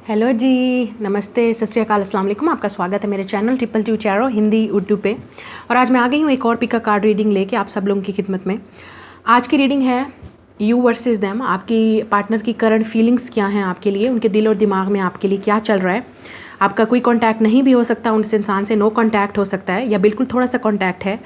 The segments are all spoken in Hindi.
हेलो जी, नमस्ते, सत श्री अकाल, अस्सलाम वालेकुम। आपका स्वागत है मेरे channel triple two Chairo Hindi Urdu पे। और आज मैं आ गई हूँ एक और पिक का कार्ड रीडिंग लेके आप सब लोगों की खिदमत में। आज की रीडिंग है यू वर्सेस देम। आपकी पार्टनर की करंट फीलिंग्स क्या हैं आपके लिए, उनके दिल और दिमाग में आपके लिए क्या चल रहा है। आपका कोई कांटेक्ट नहीं भी हो सकता उस इंसान से, नो कांटेक्ट हो सकता है, या बिल्कुल थोड़ा सा कांटेक्ट है,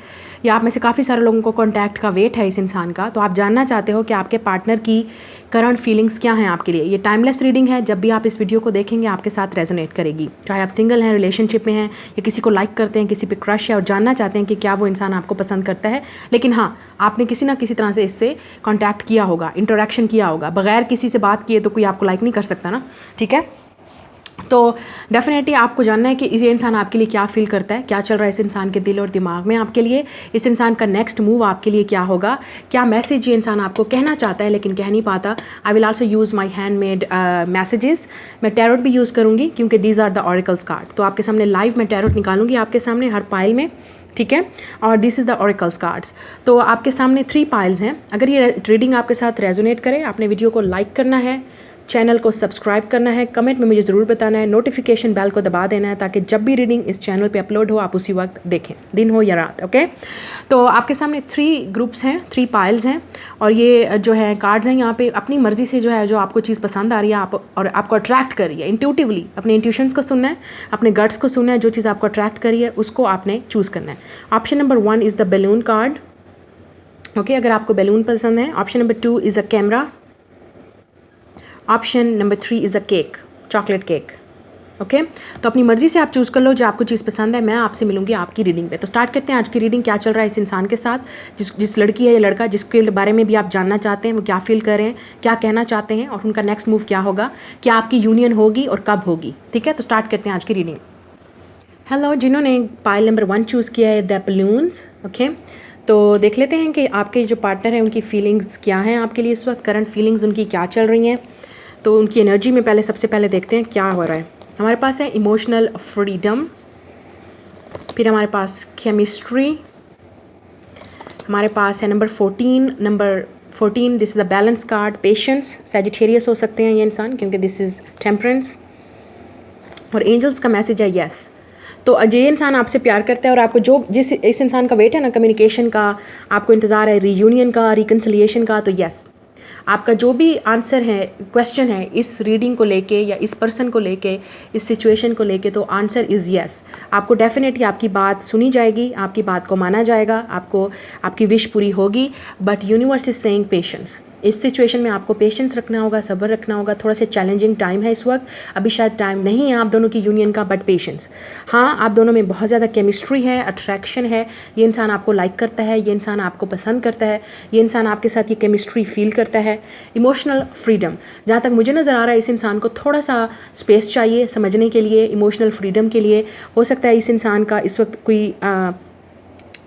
या आप में से काफ़ी सारे लोगों को कांटेक्ट का वेट है इस इंसान का। तो आप जानना चाहते हो कि आपके पार्टनर की करंट फीलिंग्स क्या हैं आपके लिए। ये टाइमलेस रीडिंग है, जब भी आप इस वीडियो को देखेंगे आपके साथ रेजोनेट करेगी, चाहे आप सिंगल हैं, रिलेशनशिप में हैं, या किसी को लाइक करते हैं, किसी पे क्रश है और जानना चाहते हैं कि क्या वो इंसान आपको पसंद करता है। लेकिन हाँ, आपने किसी ना किसी तरह से इससे कॉन्टैक्ट किया होगा, इंटरेक्शन किया होगा। बगैर किसी से बात किए तो कोई आपको लाइक नहीं कर सकता ना, ठीक है। तो डेफिनेटली आपको जानना है कि ये इंसान आपके लिए क्या फील करता है, क्या चल रहा है इस इंसान के दिल और दिमाग में आपके लिए, इस इंसान का नेक्स्ट मूव आपके लिए क्या होगा, क्या मैसेज ये इंसान आपको कहना चाहता है लेकिन कह नहीं पाता। I will also use my handmade messages. मैं टैरोट भी यूज़ करूँगी क्योंकि these are the oracles card. तो आपके सामने लाइव मैं टैरोट निकालूंगी आपके सामने हर पाइल में, ठीक है। और this is the auricles cards. तो आपके सामने 3 पाइल्स हैं। अगर ये रीडिंग आपके साथ रेजोनेट करे, आपने वीडियो को लाइक करना है, चैनल को सब्सक्राइब करना है, कमेंट में मुझे ज़रूर बताना है, नोटिफिकेशन बेल को दबा देना है ताकि जब भी रीडिंग इस चैनल पे अपलोड हो आप उसी वक्त देखें, दिन हो या रात, ओके। तो आपके सामने 3 ग्रुप्स हैं, 3 पाइल्स हैं, और ये जो है कार्ड्स हैं, यहाँ पे अपनी मर्ज़ी से जो है, जो आपको चीज़ पसंद आ रही है आप और आपको अट्रैक्ट कर रही है, इंट्यूटिवली अपने इंट्यूशंस को सुनना है, अपने गट्स को सुनना है। जो चीज़ आपको अट्रैक्ट करी है उसको आपने चूज़ करना है। Option number 1 is the balloon card, okay, अगर आपको बैलून पसंद है। Option number 2 is a camera. Option number 3 is a cake, chocolate cake, okay. तो अपनी मर्ज़ी से आप चूज़ कर लो जो आपको चीज़ पसंद है। मैं आपसे मिलूंगी आपकी रीडिंग पे। तो स्टार्ट करते हैं आज की रीडिंग। क्या चल रहा है इस इंसान के साथ, जिस लड़की है या लड़का जिसके बारे में भी आप जानना चाहते हैं, वो क्या फील कर रहे हैं, क्या कहना चाहते हैं, और उनका नेक्स्ट मूव क्या होगा, क्या आपकी यूनियन होगी और कब होगी, ठीक है। तो स्टार्ट करते हैं आज की रीडिंग। हेलो, जिन्होंने पाइल नंबर 1 चूज़ किया है द बलून्स, ओके। तो देख लेते हैं कि आपके जो पार्टनर हैं उनकी फीलिंग्स क्या हैं आपके लिए इस वक्त, करंट फीलिंग्स उनकी क्या चल रही हैं। तो उनकी एनर्जी में सबसे पहले देखते हैं क्या हो रहा है। हमारे पास है इमोशनल फ्रीडम, फिर हमारे पास केमिस्ट्री, हमारे पास है number 14 this is the balance card, patience, Sagittarius हो सकते हैं ये इंसान क्योंकि दिस इज़ टेम्परेंस, और एंजल्स का मैसेज है यस। तो ये इंसान आपसे प्यार करता है और आपको जो इस इंसान का वेट है ना, कम्युनिकेशन का, आपको इंतज़ार है रियूनियन का, रिकन्सिलिएशन का, तो यस आपका जो भी आंसर है, क्वेश्चन है इस रीडिंग को लेके या इस पर्सन को लेके, इस सिचुएशन को लेके, तो आंसर इज़ यस। आपको डेफिनेटली आपकी बात सुनी जाएगी, आपकी बात को माना जाएगा, आपको आपकी विश पूरी होगी। But universe is saying patience. इस सिचुएशन में आपको पेशेंस रखना होगा, सब्र रखना होगा। थोड़ा सा चैलेंजिंग टाइम है इस वक्त, अभी शायद टाइम नहीं है आप दोनों की यूनियन का, बट पेशेंस। हाँ, आप दोनों में बहुत ज़्यादा केमिस्ट्री है, अट्रैक्शन है। ये इंसान आपको लाइक करता है, ये इंसान आपको पसंद करता है, ये इंसान आपके साथ ये केमिस्ट्री फील करता है। इमोशनल फ्रीडम, जहाँ तक मुझे नज़र आ रहा है इस इंसान को थोड़ा सा स्पेस चाहिए समझने के लिए, इमोशनल फ्रीडम के लिए। हो सकता है इस इंसान का इस वक्त कोई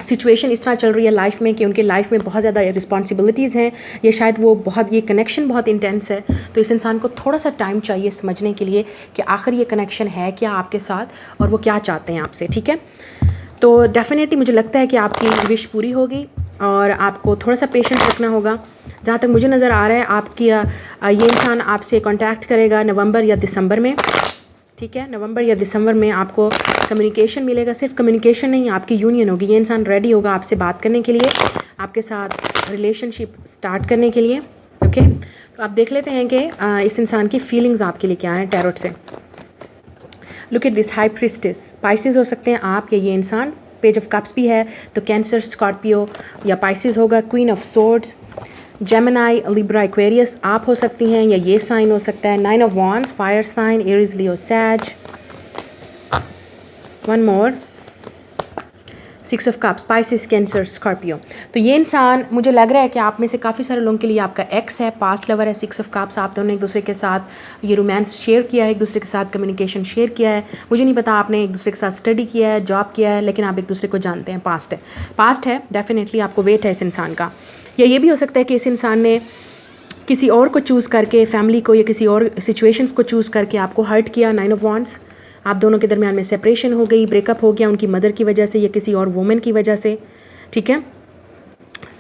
सिचुएशन इस तरह चल रही है लाइफ में कि उनके लाइफ में बहुत ज़्यादा रिस्पॉन्सिबिलिटीज़ हैं, या शायद वो ये कनेक्शन बहुत इंटेंस है। तो इस इंसान को थोड़ा सा टाइम चाहिए समझने के लिए कि आखिर ये कनेक्शन है क्या आपके साथ और वो क्या चाहते हैं आपसे, ठीक है। तो डेफिनेटली मुझे लगता है कि आपकी विश पूरी होगी और आपको थोड़ा सा पेशेंस रखना होगा। जहाँ तक मुझे नज़र आ रहा है आपकी ये इंसान आपसे कांटेक्ट करेगा नवंबर या दिसंबर में, ठीक है। नवंबर या दिसंबर में आपको कम्युनिकेशन मिलेगा। सिर्फ कम्युनिकेशन नहीं, आपकी यूनियन होगी। ये इंसान रेडी होगा आपसे बात करने के लिए, आपके साथ रिलेशनशिप स्टार्ट करने के लिए, ओके। तो आप देख लेते हैं कि इस इंसान की फीलिंग्स आपके लिए क्या हैं टैरोट से। Look at this, high priestess, Pisces हो सकते हैं आप या ये इंसान। पेज ऑफ कप्स भी है तो कैंसर, स्कॉर्पियो या पाइसेस होगा। Queen of swords, Gemini, Libra, Aquarius आप हो सकती हैं, या ये साइन हो सकता है। 9 of wands, fire sign, Aries, Leo, Sag. One more, 6 of cups, Pisces, Cancer, Scorpio. तो ये इंसान, मुझे लग रहा है कि आप में से काफ़ी सारे लोगों के लिए आपका एक्स है, पास्ट लवर है। 6 ऑफ कप्स, आप दोनों एक दूसरे के साथ ये रोमांस शेयर किया है, एक दूसरे के साथ कम्युनिकेशन शेयर किया है। मुझे नहीं पता आपने एक दूसरे के साथ स्टडी किया है, जॉब किया है, लेकिन आप एक दूसरे को जानते हैं। पास्ट है डेफिनेटली, आपको वेट है इस इंसान का। या ये भी हो सकता है कि इस इंसान ने किसी और को चूज़ करके, फैमिली को या किसी और सिचुएशंस को चूज़ करके आपको हर्ट किया। 9 ऑफ वॉन्ड्स, आप दोनों के दरमियान में सेपरेशन हो गई, ब्रेकअप हो गया उनकी मदर की वजह से या किसी और वुमेन की वजह से, ठीक है।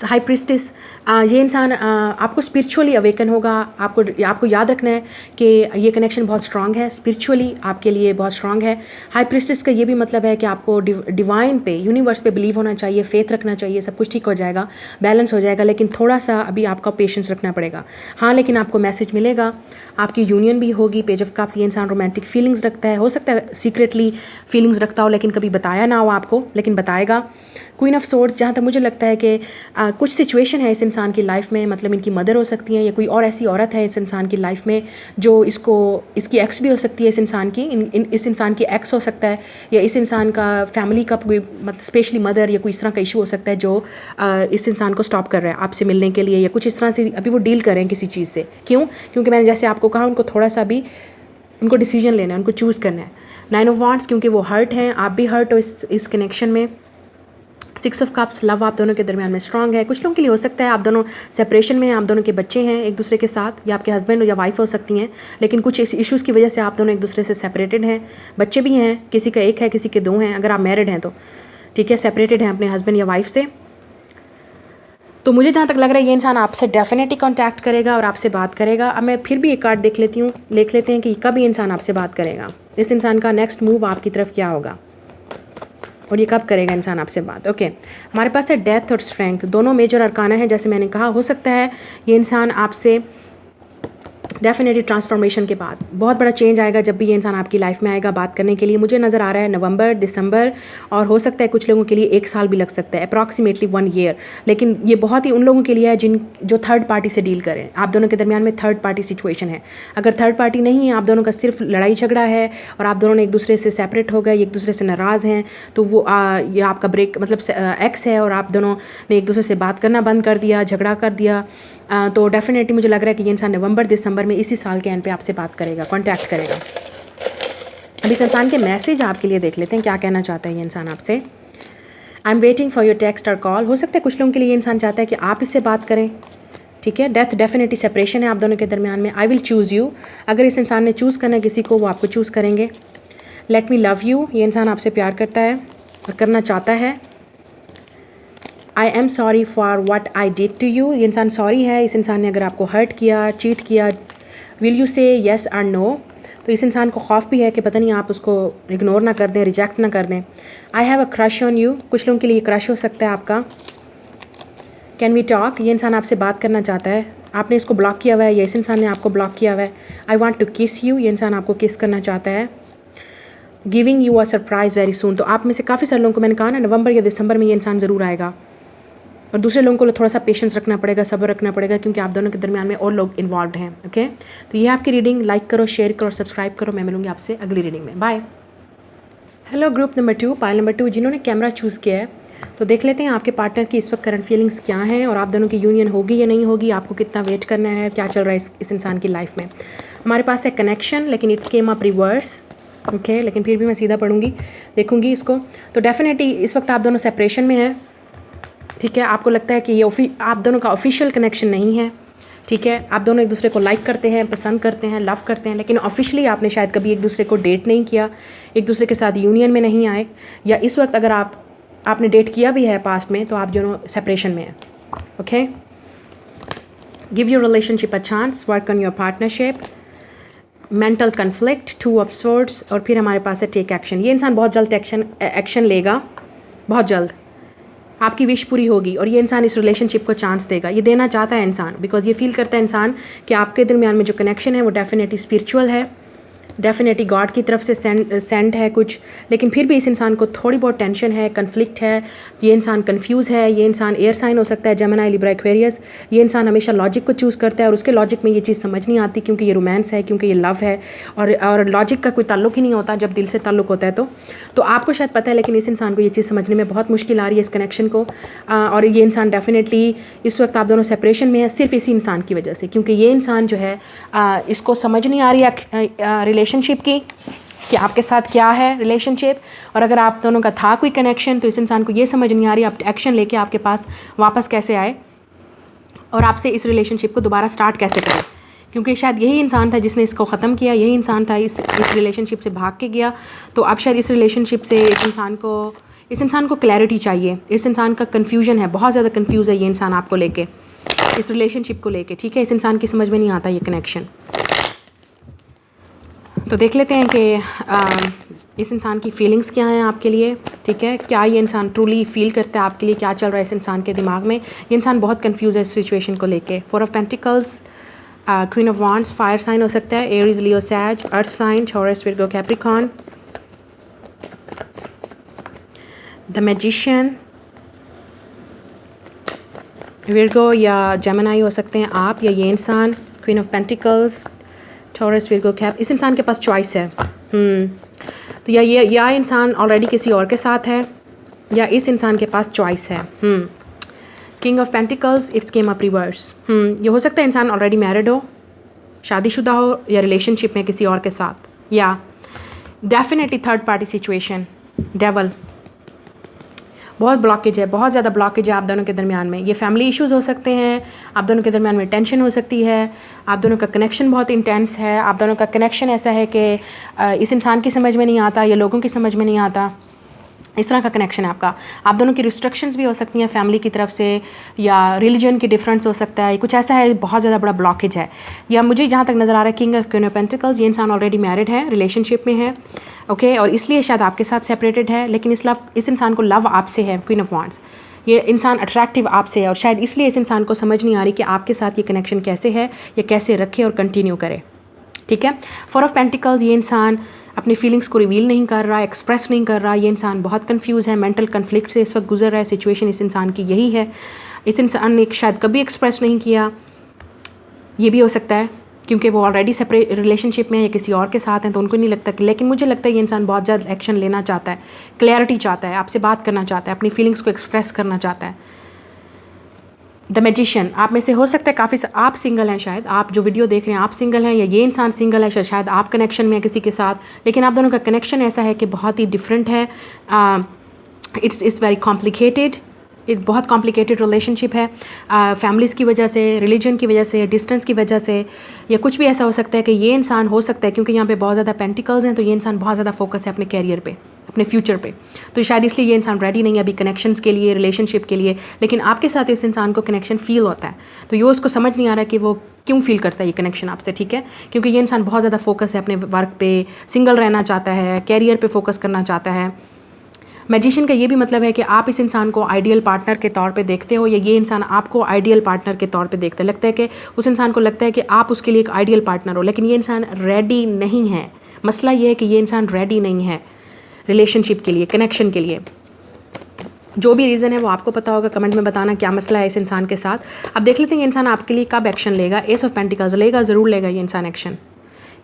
हाई प्रिस्टिस, ये इंसान आपको स्पिरिचुअली अवेकन होगा। आपको याद रखना है कि ये कनेक्शन बहुत स्ट्रांग है, स्पिरिचुअली आपके लिए बहुत स्ट्रांग है। हाई प्रिस्टिस का ये भी मतलब है कि आपको डिवाइन पे, यूनिवर्स पे बिलीव होना चाहिए, फेथ रखना चाहिए, सब कुछ ठीक हो जाएगा, बैलेंस हो जाएगा। लेकिन थोड़ा सा अभी आपका पेशेंस रखना पड़ेगा। हाँ, लेकिन आपको मैसेज मिलेगा, आपकी यूनियन भी होगी। पेज ऑफ कप्स, ये इंसान रोमांटिक फीलिंग्स रखता है, हो सकता है सीक्रेटली फीलिंग्स रखता हो लेकिन कभी बताया ना हो आपको, लेकिन बताएगा। क्वीन ऑफ सोर्ड्स, जहाँ तक मुझे लगता है कि कुछ सिचुएशन है इस इंसान की लाइफ में, मतलब इनकी मदर हो सकती है या कोई और ऐसी औरत है इस इंसान की लाइफ में जो इसकी एक्स भी हो सकती है इस इंसान की, इस इंसान की एक्स हो सकता है, या इस इंसान का फैमिली का कोई मतलब स्पेशली मदर या कोई इस तरह का इशू हो सकता है जो इस इंसान को स्टॉप कर रहा है आपसे मिलने के लिए, या कुछ इस तरह से अभी वो डील कर रहे हैं किसी चीज़ से। क्यों? क्योंकि मैंने जैसे आपको कहा, उनको थोड़ा सा भी उनको डिसीजन लेना है, उनको चूज़ करना है। 9 ऑफ वांड्स, क्योंकि वो हर्ट हैं, आप भी हर्ट हो इस कनेक्शन में। 6 ऑफ कप्स, लव आप दोनों के दरमियान में स्ट्रांग है। कुछ लोगों के लिए हो सकता है आप दोनों सेपरेशन में हैं, आप दोनों के बच्चे हैं एक दूसरे के साथ, या आपके हस्बैंड या वाइफ हो सकती हैं, लेकिन कुछ इश्यूज़ की वजह से आप दोनों एक दूसरे से सेपरेटेड हैं। बच्चे भी हैं, किसी का एक है, किसी के 2 हैं, अगर आप मैरिड हैं तो ठीक है, सेपरेटेड हैं अपने हस्बैंड या वाइफ से। तो मुझे जहाँ तक लग रहा है ये इंसान आपसे डेफिनेटली कांटेक्ट करेगा और आपसे बात करेगा। अब मैं फिर भी एक कार्ड देख लेती हूँ, देख लेते हैं कि कब ये इंसान आपसे बात करेगा, इस इंसान का नेक्स्ट मूव आपकी तरफ क्या होगा और ये कब करेगा इंसान आपसे बात। ओके, हमारे पास है डेथ और स्ट्रेंथ, दोनों मेजर अरकाना है। जैसे मैंने कहा, हो सकता है ये इंसान आपसे डेफिनेटली ट्रांसफॉर्मेशन के बाद बहुत बड़ा चेंज आएगा जब भी ये इंसान आपकी लाइफ में आएगा बात करने के लिए। मुझे नज़र आ रहा है नवंबर, दिसंबर, और हो सकता है कुछ लोगों के लिए 1 साल भी लग सकता है, अप्रॉक्सीमेटली 1 ईयर। लेकिन ये बहुत ही उन लोगों के लिए है जो थर्ड पार्टी से डील करें। आप दोनों के दरमियान में थर्ड पार्टी सिचुएशन है। अगर थर्ड पार्टी नहीं है, आप दोनों का सिर्फ लड़ाई झगड़ा है और आप दोनों ने एक दूसरे से सेपरेट हो गए, एक दूसरे से नाराज़ हैं, तो वो ये आपका ब्रेक मतलब एक्स है और आप दोनों ने एक दूसरे से बात करना बंद कर दिया, झगड़ा कर दिया, तो डेफिनेटली मुझे लग रहा है कि ये इंसान नवंबर दिसंबर में इसी साल के एंड पे आपसे बात करेगा, कांटेक्ट करेगा। अभी इस इंसान के मैसेज आपके लिए देख लेते हैं, क्या कहना चाहता है ये इंसान आपसे। I am waiting for your text और कॉल। हो सकता है कुछ लोगों के लिए ये इंसान चाहता है कि आप इससे बात करें, ठीक है। डेथ डेफिनेटली सेपरेशन है आप दोनों के दरमियान में। आई विल चूज़ यू, अगर इस इंसान ने चूज़ करना है किसी को, वो आपको चूज़ करेंगे। लेट मी लव यू, ये इंसान आपसे प्यार करता है और करना चाहता है। I am sorry for what I did to you, ये इंसान सॉरी है इस इंसान ने अगर आपको हर्ट किया, चीट किया। विल यू से येस और नो, तो इस इंसान को खौफ भी है कि पता नहीं आप उसको इग्नोर ना कर दें, रिजेक्ट ना कर दें। I have a crush on you, कुछ लोगों के लिए क्रश हो सकता है आपका। कैन वी टॉक, ये इंसान आपसे बात करना चाहता है, आपने इसको ब्लॉक किया हुआ है या इस इंसान ने आपको ब्लॉक किया हुआ है। आई वॉन्ट टू किस यू, ये इंसान आपको किस करना चाहता है। Giving you a surprise very soon, तो आप में से काफ़ी सारे लोगों को मैंने कहा ना नवंबर या दिसंबर में ये इंसान ज़रूर आएगा। और दूसरे लोगों को थोड़ा सा पेशेंस रखना पड़ेगा, सब्र रखना पड़ेगा, क्योंकि आप दोनों के दरमियान में और लोग इन्वॉल्व हैं। ओके, तो ये आपकी रीडिंग, लाइक करो, शेयर करो, सब्सक्राइब करो। मैं मिलूंगी आपसे अगली रीडिंग में। Bye. Hello group number 2, pile number 2, जिन्होंने कैमरा चूज़ किया है, तो देख लेते हैं आपके पार्टनर की इस वक्त करंट फीलिंग्स क्या हैं और आप दोनों की यूनियन होगी या नहीं होगी, आपको कितना वेट करना है, क्या चल रहा है इस इंसान की लाइफ में। हमारे पास है कनेक्शन, लेकिन it's came up reverse. Okay, लेकिन फिर भी मैं सीधा पढ़ूंगी, देखूंगी इसको। तो डेफिनेटली इस वक्त आप दोनों सेपरेशन में हैं, ठीक है। आपको लगता है कि ये आप दोनों का ऑफिशियल कनेक्शन नहीं है, ठीक है। आप दोनों एक दूसरे को लाइक करते हैं, पसंद करते हैं, लव करते हैं, लेकिन ऑफिशियली आपने शायद कभी एक दूसरे को डेट नहीं किया, एक दूसरे के साथ यूनियन में नहीं आए, या इस वक्त अगर आपने डेट किया भी है पास्ट में, तो आप दोनों सेपरेशन में हैं। Okay, give your relationship a chance, work on your partnership, mental conflict, 2 of swords, और फिर हमारे पास है टेक एक्शन। ये इंसान बहुत जल्द एक्शन लेगा, बहुत जल्द आपकी विश पूरी होगी और ये इंसान इस रिलेशनशिप को चांस देगा, ये देना चाहता है इंसान, बिकॉज ये फील करता है इंसान कि आपके दरमियान में जो कनेक्शन है वो डेफिनेटली स्पिरिचुअल है, डेफिनेटली गॉड की तरफ से सेंड है कुछ। लेकिन फिर भी इस इंसान को थोड़ी बहुत टेंशन है, कन्फ्लिक्ट है, ये इंसान कंफ्यूज है। ये इंसान एयर साइन हो सकता है, जेमिनी, लिब्रा, एक्वेरियस। ये इंसान हमेशा लॉजिक को चूज़ करता है और उसके लॉजिक में ये चीज़ समझ नहीं आती, क्योंकि ये रोमांस है, क्योंकि ये लव है, और लॉजिक का कोई ताल्लुक ही नहीं होता जब दिल से ताल्लुक होता है। तो आपको शायद पता है, लेकिन इस इंसान को ये चीज़ समझने में बहुत मुश्किल आ रही है इस कनेक्शन को। और ये इंसान डेफिनेटली इस वक्त आप दोनों सेपरेशन में है सिर्फ इसी इंसान की वजह से, क्योंकि ये इंसान जो है इसको समझ नहीं आ रही है रिलेशनशिप की कि आपके साथ क्या है रिलेशनशिप, और अगर आप दोनों का था कोई कनेक्शन तो इस इंसान को ये समझ नहीं आ रही आप एक्शन लेके आपके पास वापस कैसे आए और आपसे इस रिलेशनशिप को दोबारा स्टार्ट कैसे करें, क्योंकि शायद यही इंसान था जिसने इसको ख़त्म किया, यही इंसान था इस रिलेशनशिप से भाग के गया। तो अब शायद इस रिलेशनशिप से इस इंसान को इस इंसान को क्लैरिटी चाहिए, इस इंसान का कन्फ्यूजन है, बहुत ज़्यादा कन्फ्यूज़ है ये इंसान आपको लेके, इस रिलेशनशिप को लेके, ठीक है। इस इंसान की समझ में नहीं आता ये कनेक्शन। तो देख लेते हैं कि इस इंसान की फीलिंग्स क्या हैं आपके लिए, ठीक है। क्या ये इंसान ट्रूली फील करता है आपके लिए, क्या चल रहा है इस इंसान के दिमाग में। ये इंसान बहुत कंफ्यूज है इस सिचुएशन को लेके। 4 of pentacles, queen of wands, fire sign हो सकता है, Aries, Leo, Sag, earth sign, Taurus, Virgo, Capricorn, the magician, Virgo या जेमिनी हो सकते हैं आप या ये इंसान। Queen of pentacles, Taurus, Virgo, Cap. इस इंसान के पास चॉइस है। तो या इंसान ऑलरेडी किसी और के साथ है या इस इंसान के पास चॉइस है। King of pentacles, it's came up reverse. ये हो सकता है इंसान ऑलरेडी मैरिड हो, शादीशुदा हो या रिलेशनशिप में किसी और के साथ, या definitely third party situation, devil. बहुत ब्लॉकेज है, बहुत ज़्यादा ब्लॉकेज है आप दोनों के दरमियान में। ये फैमिली इश्यूज़ हो सकते हैं, आप दोनों के दरमियान में टेंशन हो सकती है, आप दोनों का कनेक्शन बहुत इंटेंस है, आप दोनों का कनेक्शन ऐसा है कि इस इंसान की समझ में नहीं आता या लोगों की समझ में नहीं आता, इस तरह का कनेक्शन है आपका। आप दोनों की रिस्ट्रिक्शंस भी हो सकती हैं फैमिली की तरफ से, या रिलीजन की डिफरेंस हो सकता है, कुछ ऐसा है, बहुत ज़्यादा बड़ा ब्लॉकेज है। या मुझे जहाँ तक नज़र आ रहा है किंग ऑफ पेंटिकल्स, ये इंसान ऑलरेडी मैरिड है, रिलेशनशिप में है, ओके, और इसलिए शायद आपके साथ सेपरेटेड है, लेकिन इस इंसान को लव आपसे है। क्वीन ऑफ वांड्स, ये इंसान अट्रैक्टिव आपसे है और शायद इसलिए इस इंसान को समझ नहीं आ रही कि आपके साथ ये कनेक्शन कैसे है या कैसे रखे और कंटिन्यू करे, ठीक है। 4 ऑफ पेंटिकल्स, ये इंसान अपनी फीलिंग्स को रिवील नहीं कर रहा, एक्सप्रेस नहीं कर रहा, ये इंसान बहुत कंफ्यूज है, मेंटल कन्फ्लिक्ट से इस वक्त गुजर रहा है। सिचुएशन इस इंसान की यही है। इस इंसान ने शायद कभी एक्सप्रेस नहीं किया, ये भी हो सकता है क्योंकि वो ऑलरेडी सेपरेट रिलेशनशिप में है या किसी और के साथ हैं तो उनको नहीं लगता। लेकिन मुझे लगता है ये इंसान बहुत ज़्यादा एक्शन लेना चाहता है, क्लैरिटी चाहता है, आपसे बात करना चाहता है, अपनी फीलिंग्स को एक्सप्रेस करना चाहता है। द मैजिशियन, आप में से हो सकता है काफ़ी आप सिंगल हैं, शायद आप जो वीडियो देख रहे हैं आप सिंगल हैं या ये इंसान सिंगल है, शायद आप कनेक्शन में हैं किसी के साथ, लेकिन आप दोनों का कनेक्शन ऐसा है कि बहुत ही डिफरेंट है। इट्स वेरी कॉम्प्लिकेटेड, एक बहुत कॉम्प्लिकेटेड रिलेशनशिप है। फैमिलीज़ की वजह से, रिलीजन की वजह से, डिस्टेंस की वजह से, या कुछ भी ऐसा हो सकता है कि ये इंसान हो सकता है क्योंकि यहाँ पे बहुत ज़्यादा पेंटिकल्स हैं तो ये इंसान बहुत ज़्यादा फोकस है अपने कैरियर पे, अपने फ्यूचर पे, तो शायद इसलिए ये इंसान रेडी नहीं है अभी कनेक्शंस के लिए, रिलेशनशिप के लिए। लेकिन आपके साथ इस इंसान को कनेक्शन फील होता है, तो ये उसको समझ नहीं आ रहा कि वो क्यों फील करता है ये कनेक्शन आपसे, ठीक है। क्योंकि ये इंसान बहुत ज़्यादा फोकस है अपने वर्क पे, सिंगल रहना चाहता है, कैरियर पे फोकस करना चाहता है। मैजिशियन का ये भी मतलब है कि आप इस इंसान को आइडियल पार्टनर के तौर पे देखते हो या ये इंसान आपको आइडियल पार्टनर के तौर पे देखता है। लगता है कि उस इंसान को लगता है कि आप उसके लिए एक आइडियल पार्टनर हो, लेकिन ये इंसान रेडी नहीं है। मसला ये है कि ये इंसान रेडी नहीं है रिलेशनशिप के लिए, कनेक्शन के लिए। जो भी रीज़न है वो आपको पता होगा, कमेंट में बताना क्या मसला है इस इंसान के साथ। अब देख लेते हैं ये इंसान आपके लिए कब एक्शन लेगा। एस ऑफ पेंटिकल्स लेगा, ज़रूर लेगा ये इंसान action.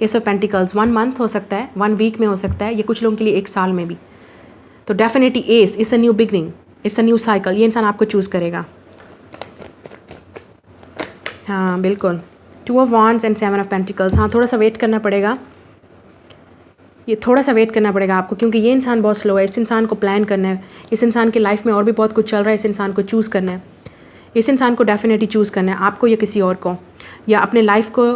Ace of pentacles 1 month हो सकता है, 1 वीक में हो सकता है, ये कुछ लोगों के लिए 1 साल में भी। तो definitely S, it's a new beginning, it's a new cycle. ये इंसान आपको चूज़ करेगा, हाँ बिल्कुल। 2 of wands and 7 of pentacles, हाँ थोड़ा सा वेट करना पड़ेगा, ये थोड़ा सा वेट करना पड़ेगा आपको क्योंकि ये इंसान बहुत स्लो है। इस इंसान को प्लान करना है, इस इंसान की लाइफ में और भी बहुत कुछ चल रहा है, इस इंसान को चूज़ करना है, इस इंसान को डेफिनेटली चूज़ करना है, आपको या किसी और को, या अपने लाइफ को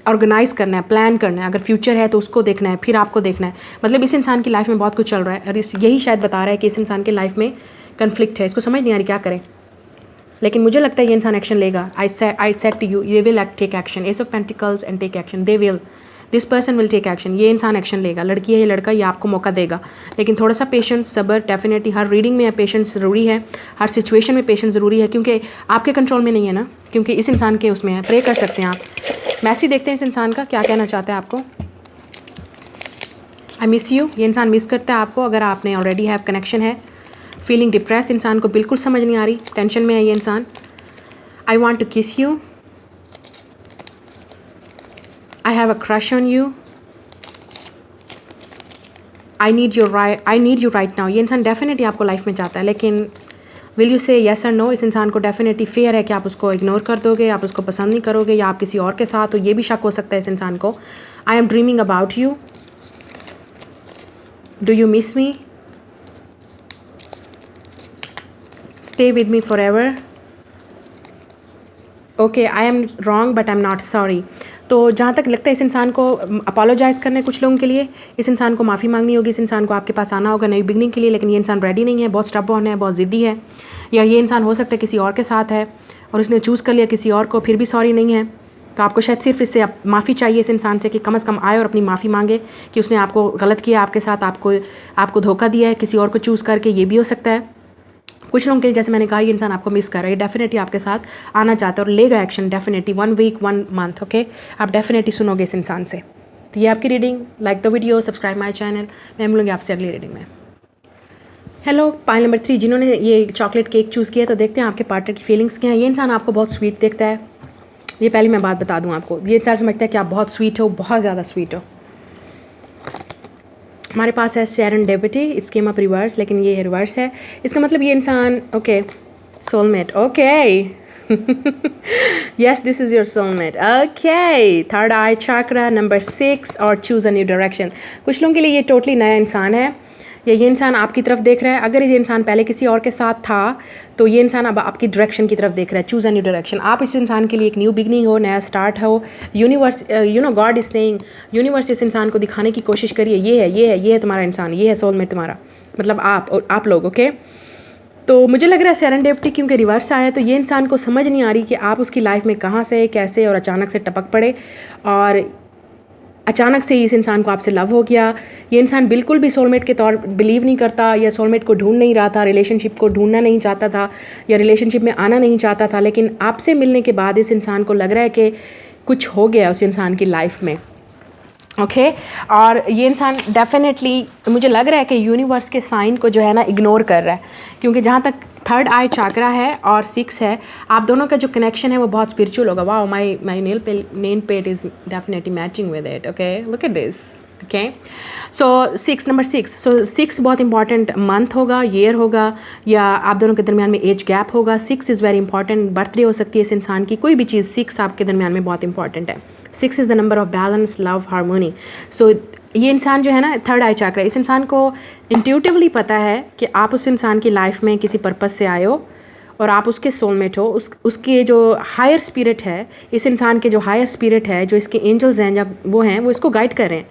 ऑर्गेनाइज करना है, प्लान करना है। अगर फ्यूचर है तो उसको देखना है, फिर आपको देखना है। मतलब इस इंसान की लाइफ में बहुत कुछ चल रहा है और यही शायद बता रहा है कि इस इंसान की लाइफ में कन्फ्लिक्ट है, इसको समझ नहीं आ रही क्या करे। लेकिन मुझे लगता है ये इंसान एक्शन लेगा। आई सेड टू यू, ये will take action. Ace of pentacles and take action, they will, this person will take action. ये इंसान एक्शन लेगा, लड़की है या लड़का, ये आपको मौका देगा। लेकिन थोड़ा सा पेशेंस, सब्र, डेफिनेटली हर रीडिंग में पेशेंस ज़रूरी है, हर सिचुएशन में पेशेंस ज़रूरी है क्योंकि आपके कंट्रोल में नहीं है ना, क्योंकि इस इंसान के उसमें है। प्रे कर सकते हैं आप। मैसेज देखते हैं इस इंसान का क्या कहना चाहता है आपको। आई मिस यू, ये इंसान मिस करता है आपको अगर आपने ऑलरेडी हैव कनेक्शन है। फीलिंग डिप्रेस, इंसान को बिल्कुल समझ नहीं आ रही, टेंशन में है ये इंसान। आई वॉन्ट टू किस you, I have a crush on you, I need you right now। ये इंसान डेफिनेटली आपको लाइफ में चाहता है, लेकिन विल यू से येस और नो। इस इंसान को डेफिनेटली फेयर है कि आप उसको इग्नोर कर दोगे, आप उसको पसंद नहीं करोगे, या आप किसी और के साथ हो, ये भी शक हो सकता है इस इंसान को। I am dreaming about you, do you miss me, stay with me for ever, okay, I am wrong but I am not sorry. तो जहाँ तक लगता है इस इंसान को अपोलोजाइज़ करने कुछ लोगों के लिए, इस इंसान को माफ़ी मांगनी होगी, इस इंसान को आपके पास आना होगा नई बिगनिंग के लिए, लेकिन ये इंसान रेडी नहीं है, बहुत स्टबॉर्न है, बहुत ज़िद्दी है, या ये इंसान हो सकता है किसी और के साथ है और उसने चूज़ कर लिया किसी और को, फिर भी सॉरी नहीं है। तो आपको शायद सिर्फ इससे माफ़ी चाहिए इस इंसान से कि कम से कम आए और अपनी माफ़ी मांगे कि उसने आपको गलत किया, आपके साथ आपको धोखा दिया है किसी और को चूज़ करके। ये भी हो सकता है। कुछ लोगों के लिए जैसे मैंने कहा ये इंसान आपको मिस कर रहा है, डेफिनेटली आपके साथ आना चाहता है और लेगा action definitely 1 week 1 month. Okay, आप डेफिनेटली सुनोगे इस इंसान से। तो ये आपकी reading. Like the video, subscribe my channel. मैं मिलूंगी आपसे अगली रीडिंग में। हेलो, पाइल नंबर 3 जिन्होंने ये चॉकलेट केक चूज़ किया, तो देखते हैं आपके पार्टनर की फीलिंग्स क्या हैं। ये इंसान आपको बहुत स्वीट देखता है। ये पहले मैं बात बता दूं आपको, ये इंसान समझता है कि आप बहुत स्वीट हो, बहुत ज़्यादा स्वीट हो। हमारे पास है serendipity, it's came up reverse, लेकिन ये रिवर्स है। इसका मतलब ये इंसान okay soulmate, okay yes this is your soulmate. Okay, third I chakra number 6 और चूज़ अ न्यू डायरेक्शन। कुछ लोगों के लिए ये टोटली नया इंसान है, या ये इंसान आपकी तरफ देख रहा है। अगर ये इंसान पहले किसी और के साथ था तो ये इंसान अब आपकी डायरेक्शन की तरफ देख रहा है। Choose a new direction. आप इस इंसान के लिए एक न्यू बिगनिंग हो, नया स्टार्ट हो। Universe God is saying, universe इस इंसान को दिखाने की कोशिश करिए ये है तुम्हारा इंसान, ये है सोलमेट तुम्हारा, मतलब आप लोग। ओके, तो मुझे लग रहा है सेरेंडिपिटी क्योंकि रिवर्स आया है, तो ये इंसान को समझ नहीं आ रही कि आप उसकी लाइफ में कहाँ से कैसे और अचानक से टपक पड़े और अचानक से इस इंसान को आपसे लव हो गया। ये इंसान बिल्कुल भी सोलमेट के तौर बिलीव नहीं करता, या सोलमेट को ढूंढ नहीं रहा था, रिलेशनशिप को ढूंढना नहीं चाहता था, या रिलेशनशिप में आना नहीं चाहता था। लेकिन आपसे मिलने के बाद इस इंसान को लग रहा है कि कुछ हो गया उस इंसान की लाइफ में। ओके, और ये इंसान डेफिनेटली मुझे लग रहा है कि यूनिवर्स के साइन को जो है ना इग्नोर कर रहा है, क्योंकि जहाँ तक थर्ड आई चाकरा है और 6 है, आप दोनों का जो कनेक्शन है वो बहुत स्पिरिचुअल होगा। Wow, my nail pet is definitely matching with it. Okay, look at this. Okay, so number 6, सो 6 बहुत इंपॉर्टेंट मंथ होगा, ईयर होगा, या आप दोनों के दरमियान में एज गैप होगा। 6 इज़ वेरी इंपॉर्टेंट, बर्थडे हो सकती है इस इंसान की, कोई भी चीज़ 6 आपके दरमियान में बहुत इंपॉर्टेंट है। 6 is the number of balance, love, harmony. So ये इंसान जो है ना थर्ड आई चक्र, इस इंसान को इंट्यूटिवली पता है कि आप उस इंसान की लाइफ में किसी पर्पस से आए हो और आप उसके सोलमेट हो। उसके जो हायर स्पिरिट है, इस इंसान के जो हायर स्पिरिट है, जो इसके एंजल्स हैं या वो इसको गाइड कर रहे हैं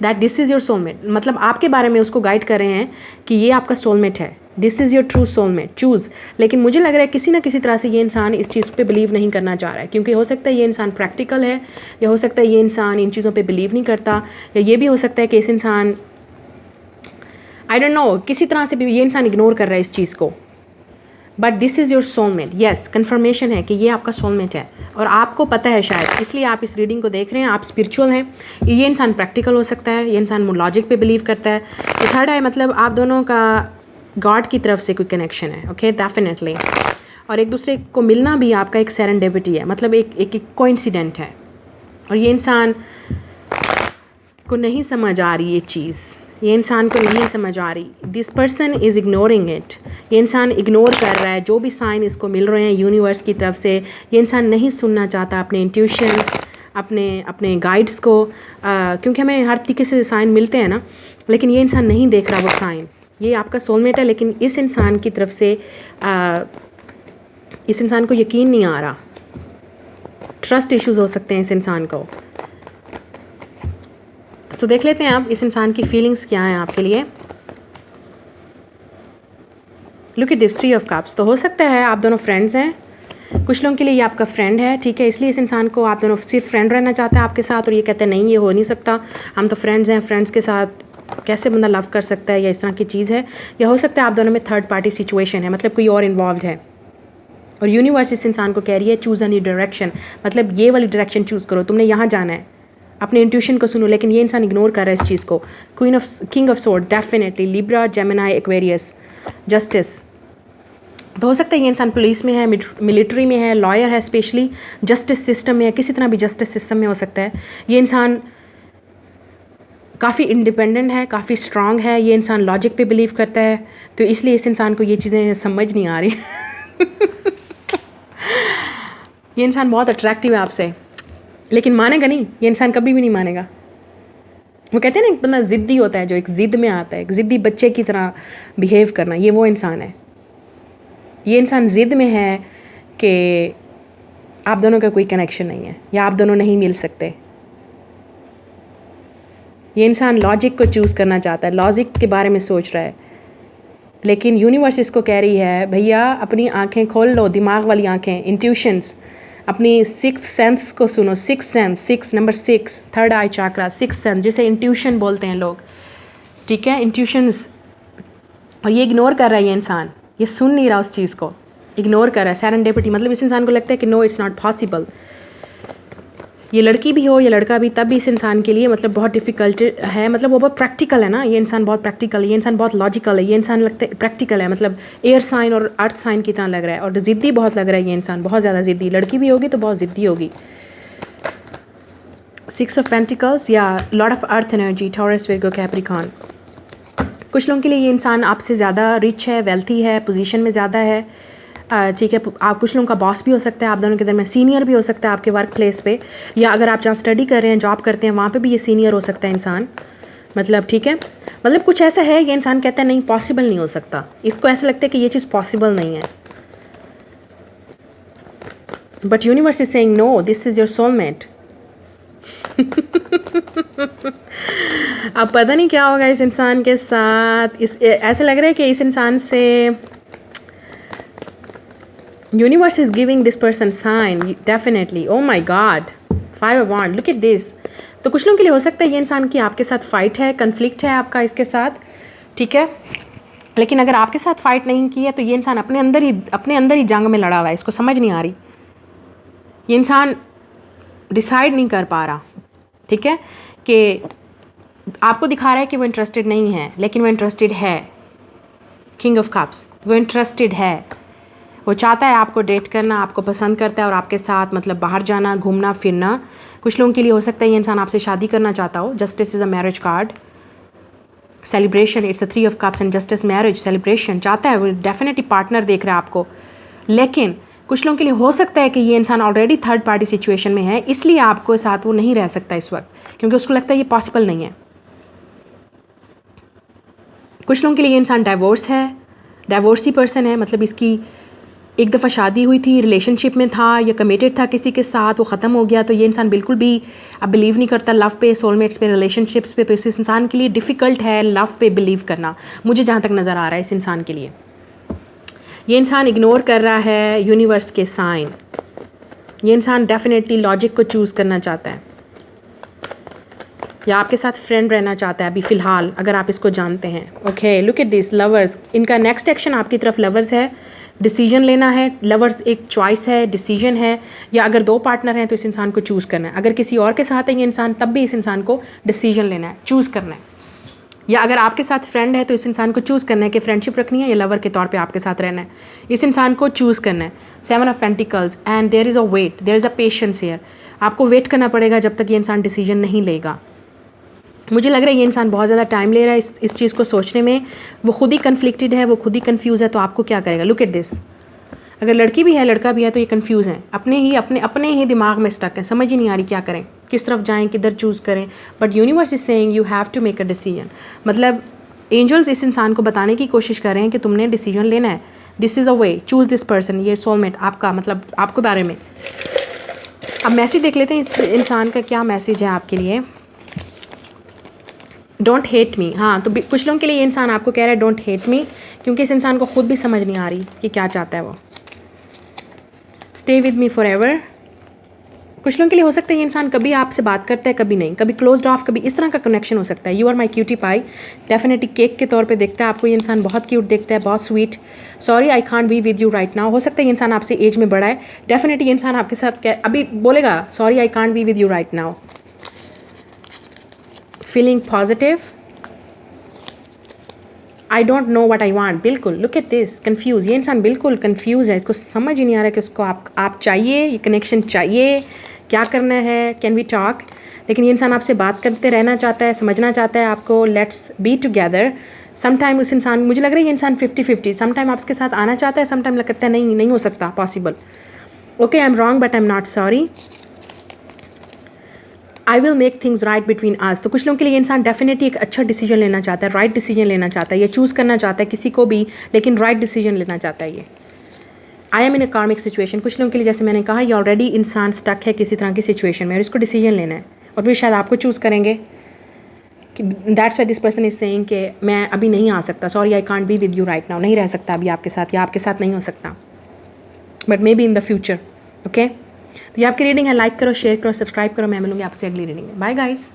that this is your soulmate. मतलब आपके बारे में उसको गाइड कर रहे हैं कि ये आपका सोलमेट है, this is your true soulmate, choose. लेकिन मुझे लग रहा है किसी ना किसी तरह से ये इंसान इस चीज़ पे बिलीव नहीं करना चाह रहा है, क्योंकि हो सकता है ये इंसान प्रैक्टिकल है, या हो सकता है ये इंसान इन चीज़ों पे बिलीव नहीं करता, या ये भी हो सकता है कि इस इंसान आई डोंट नो किसी तरह से भी ये इंसान इग्नोर कर रहा है इस चीज़ को। But this is your soulmate, yes, confirmation है कि ये आपका सोलमेट है और आपको पता है शायद, इसलिए आप इस रीडिंग को देख रहे हैं। आप स्पिरिचुअल हैं, ये इंसान प्रैक्टिकल हो सकता है, ये इंसान लॉजिक पे बिलीव करता है। तो थर्ड है मतलब आप दोनों का गॉड की तरफ से कोई कनेक्शन है। Okay, definitely. और एक दूसरे को मिलना भी आपका एक सेरेंडिपिटी है, मतलब एक कोइंसिडेंट है। और ये इंसान को नहीं समझ आ रही ये चीज़, ये इंसान को नहीं समझ आ रही। This person is ignoring it. ये इंसान इग्नोर कर रहा है जो भी साइन इसको मिल रहे हैं यूनिवर्स की तरफ से। ये इंसान नहीं सुनना चाहता अपने इंट्यूशंस, अपने गाइड्स को, क्योंकि हमें हर तरीके से साइन मिलते हैं ना, लेकिन ये इंसान नहीं देख रहा वो साइन। ये आपका सोलमेट है, लेकिन इस इंसान की तरफ से इस इंसान को यकीन नहीं आ रहा। ट्रस्ट इश्यूज़ हो सकते हैं इस इंसान को। तो देख लेते हैं आप इस इंसान की फीलिंग्स क्या हैं आपके लिए। Look at this 3 of cups. तो हो सकता है आप दोनों फ्रेंड्स हैं, कुछ लोगों के लिए ये आपका फ्रेंड है, ठीक है। इसलिए इस इंसान को आप दोनों सिर्फ फ्रेंड रहना चाहते हैं आपके साथ, और ये कहते हैं नहीं ये हो नहीं सकता, हम तो फ्रेंड्स हैं, फ्रेंड्स के साथ कैसे बंदा लव कर सकता है, या इस तरह की चीज़ है। या हो सकता है आप दोनों में थर्ड पार्टी सिचुएशन है, मतलब कोई और इन्वॉल्व है, और यूनिवर्स इस इंसान को कह रही है चूज़ अ न्यू डायरेक्शन, मतलब ये वाली डायरेक्शन चूज़ करो, तुमने यहाँ जाना है, अपने इंट्यूशन को सुनो। लेकिन ये इंसान इग्नोर कर रहा है इस चीज़ को। King of sword, definitely Libra, Gemini, Aquarius, justice. तो हो सकता है ये इंसान पुलिस में है, मिलिट्री में है, लॉयर है, स्पेशली जस्टिस सिस्टम में है, किसी तरह भी जस्टिस सिस्टम में हो सकता है। ये इंसान काफ़ी इंडिपेंडेंट है, काफ़ी स्ट्रांग है, ये इंसान लॉजिक पे बिलीव करता है, तो इसलिए इस इंसान को ये चीज़ें समझ नहीं आ रही ये इंसान बहुत अट्रैक्टिव है आपसे, लेकिन मानेगा नहीं, ये इंसान कभी भी नहीं मानेगा। वो कहते हैं ना एक बंदा ज़िद्दी होता है, जो एक ज़िद में आता है, एक ज़िद्दी बच्चे की तरह बिहेव करना, ये वो इंसान है। ये इंसान ज़िद में है कि आप दोनों का कोई कनेक्शन नहीं है, या आप दोनों नहीं मिल सकते। ये इंसान लॉजिक को चूज़ करना चाहता है, लॉजिक के बारे में सोच रहा है, लेकिन यूनिवर्स इसको कह रही है भैया अपनी आंखें खोल लो, दिमाग वाली आंखें, इंट्यूशंस, अपनी सिक्स सेंस को सुनो। सिक्स सेंस, नंबर 6, थर्ड आई चाक्रा, सिक्स सेंस जिसे इंट्यूशन बोलते हैं लोग, ठीक है, इंट्यूशंस। और ये इग्नोर कर रहा है ये इंसान, ये सुन नहीं रहा उस चीज़ को, इग्नोर कर रहा है। सेरेंडिपिटी मतलब इस इंसान को लगता है कि नो इट्स नॉट पॉसिबल। ये लड़की भी हो या लड़का भी, तब भी इस इंसान के लिए मतलब बहुत डिफ़िकल्ट है। मतलब वो बहुत प्रैक्टिकल है ना, ये इंसान बहुत प्रैक्टिकल है, ये इंसान बहुत लॉजिकल है, ये इंसान लगता है प्रैक्टिकल है, मतलब एयर साइन और अर्थ साइन की तरह लग रहा है, और ज़िद्दी बहुत लग रहा है ये इंसान, बहुत ज़्यादा ज़िद्दी। लड़की भी होगी तो बहुत ज़िद्दी होगी। 6 ऑफ पेंटिकल्स या lot of earth energy, taurus, Virgo, Capricorn. कुछ लोगों के लिए ये इंसान आपसे ज़्यादा रिच है, वेल्थी है, पोजीशन में ज़्यादा है, ठीक है। आप कुछ लोगों का बॉस भी हो सकता है, आप दोनों के दरमियान सीनियर भी हो सकता है आपके वर्क प्लेस पे, या अगर आप जहाँ स्टडी कर रहे हैं, जॉब करते हैं, वहाँ पे भी ये सीनियर हो सकता है इंसान, मतलब ठीक है। मतलब कुछ ऐसा है ये इंसान कहता है नहीं पॉसिबल नहीं हो सकता, इसको ऐसा लगता है कि ये चीज़ पॉसिबल नहीं है, but universe is saying no, this is your soulmate. अब पता नहीं क्या होगा इस इंसान के साथ। ऐसा लग रहा है कि इस इंसान से universe is giving this person sign definitely. Oh my god, 5 of wand, look at this. तो कुछ लोगों के लिए हो सकता है ये इंसान की आपके साथ फाइट है, कन्फ्लिक्ट है आपका इसके साथ, ठीक है। लेकिन अगर आपके साथ फाइट नहीं की है तो ये इंसान अपने अंदर ही जंग में लड़ा हुआ है, इसको समझ नहीं आ रही, ये इंसान डिसाइड नहीं कर पा रहा, ठीक है, कि आपको दिखा रहा है कि वो इंटरेस्टेड नहीं है, लेकिन वो इंटरेस्टेड है। किंग ऑफ कप्स, वो इंटरेस्टेड है, वो चाहता है आपको डेट करना, आपको पसंद करता है और आपके साथ मतलब बाहर जाना, घूमना फिरना। कुछ लोगों के लिए हो सकता है ये इंसान आपसे शादी करना चाहता हो। Justice is a marriage card, celebration, it's a 3 of cups and justice, marriage, celebration चाहता है, वो डेफिनेटली पार्टनर देख रहा है आपको। लेकिन कुछ लोगों के लिए हो सकता है कि ये इंसान ऑलरेडी थर्ड पार्टी सिचुएशन में है, इसलिए आपको साथ वो नहीं रह सकता इस वक्त, क्योंकि उसको लगता है ये पॉसिबल नहीं है। कुछ लोगों के लिए ये इंसान डाइवोर्स है, डाइवोर्सी पर्सन है, मतलब इसकी एक दफ़ा शादी हुई थी, रिलेशनशिप में था या कमिटेड था किसी के साथ, वो ख़त्म हो गया, तो ये इंसान बिल्कुल भी अब बिलीव नहीं करता लव पे, सोलमेट्स पे, रिलेशनशिप्स पे। तो इस इंसान के लिए डिफ़िकल्ट है लव पे बिलीव करना, मुझे जहाँ तक नज़र आ रहा है इस इंसान के लिए। ये इंसान इग्नोर कर रहा है यूनिवर्स के साइन। ये इंसान डेफिनेटली लॉजिक को चूज़ करना चाहता है, या आपके साथ फ्रेंड रहना चाहता है अभी फ़िलहाल, अगर आप इसको जानते हैं। Okay, look at this, lovers, इनका नेक्स्ट एक्शन आपकी तरफ लवर्स है, डिसीजन लेना है। लवर्स एक चॉइस है, डिसीजन है, या अगर 2 पार्टनर हैं तो इस इंसान को चूज़ करना है। अगर किसी और के साथ है ये इंसान, तब भी इस इंसान को डिसीजन लेना है, चूज़ करना है। या अगर आपके साथ फ्रेंड है तो इस इंसान को चूज़ करना है कि फ्रेंडशिप रखनी है या लवर के तौर पे आपके साथ रहना है, इस इंसान को चूज़ करना है। 7 of pentacles and there is a wait, there is a patience here. आपको वेट करना पड़ेगा जब तक ये इंसान डिसीजन नहीं लेगा। मुझे लग रहा है ये इंसान बहुत ज़्यादा टाइम ले रहा है इस चीज़ को सोचने में, वो खुद ही कन्फ्लिक्टेड है, वो खुद ही कन्फ्यूज़ है, तो आपको क्या करेगा। लुक एट दिस, अगर लड़की भी है लड़का भी है तो ये कन्फ्यूज़ हैं, अपने ही दिमाग में स्टक है, समझ ही नहीं आ रही क्या करें, किस तरफ जाएं, किधर चूज़ करें। But universe is saying you have to make a decision, मतलब एंजल्स इस इंसान को बताने की कोशिश कर रहे हैं कि तुमने डिसीजन लेना है, this is the way, choose this person, ये सोलमेट आपका, मतलब आपके बारे में। अब मैसेज देख लेते हैं इस इंसान का क्या मैसेज है आपके लिए। डोंट हेट मी, हाँ, तो कुछ लोगों के लिए ये इंसान आपको कह रहा है डोंट हेट मी, क्योंकि इस इंसान को खुद भी समझ नहीं आ रही कि क्या चाहता है वो। Stay with me for ever, कुछ लोगों के लिए हो सकता है ये इंसान कभी आपसे बात करता है, कभी नहीं, कभी क्लोज्ड ऑफ, कभी इस तरह का कनेक्शन हो सकता है। You are my cutie pie, definitely cake के तौर पे देखता है आपको ये इंसान, बहुत क्यूट देखता है, बहुत sweet. Sorry I can't be with you right now, हो सकता है ये इंसान आपसे एज में बड़ा है, डेफिनेटली ये इंसान आपके साथ अभी बोलेगा sorry I can't be with you right now. Feeling positive, I don't know what I want, बिल्कुल। लुक एट दिस, कन्फ्यूज़, ये इंसान बिल्कुल कन्फ्यूज़ है, इसको समझ ही नहीं आ रहा कि उसको आप चाहिए, ये कनेक्शन चाहिए, क्या करना है, कैन वी टॉक। लेकिन ये इंसान आपसे बात करते रहना चाहता है, समझना चाहता है आपको, लेट्स बी टुगेदर। समटाइम उस इंसान, मुझे लग रहा है ये इंसान 50-50, समटाइम आपके साथ आना चाहता है, समटाइम लगता है नहीं हो सकता possible. Okay, I am wrong but I am not sorry, I will make things right between us. तो कुछ लोगों के लिए इंसान डेफिनेटली एक अच्छा डिसीजन लेना चाहता है, राइट डिसीजन लेना चाहता है, ये चूज़ करना चाहता है किसी को भी, लेकिन राइट डिसीजन लेना चाहता है ये। आई एम इन अ कार्मिक सिचुएशन, कुछ लोगों के लिए जैसे मैंने कहा ये ऑलरेडी इंसान स्टक है किसी तरह की सिचुएशन में और इसको डिसीजन लेना है और फिर शायद आपको चूज़ करेंगे कि that's why this person is saying कि मैं अभी नहीं आ सकता, sorry I can't be with you right now, नहीं रह सकता अभी आपके साथ या आपके साथ नहीं हो सकता, but may be in the future. Okay, तो ये आपकी रीडिंग है, लाइक करो, शेयर करो, सब्सक्राइब करो। मैं मिलूंगी आपसे अगली रीडिंग में। Bye guys.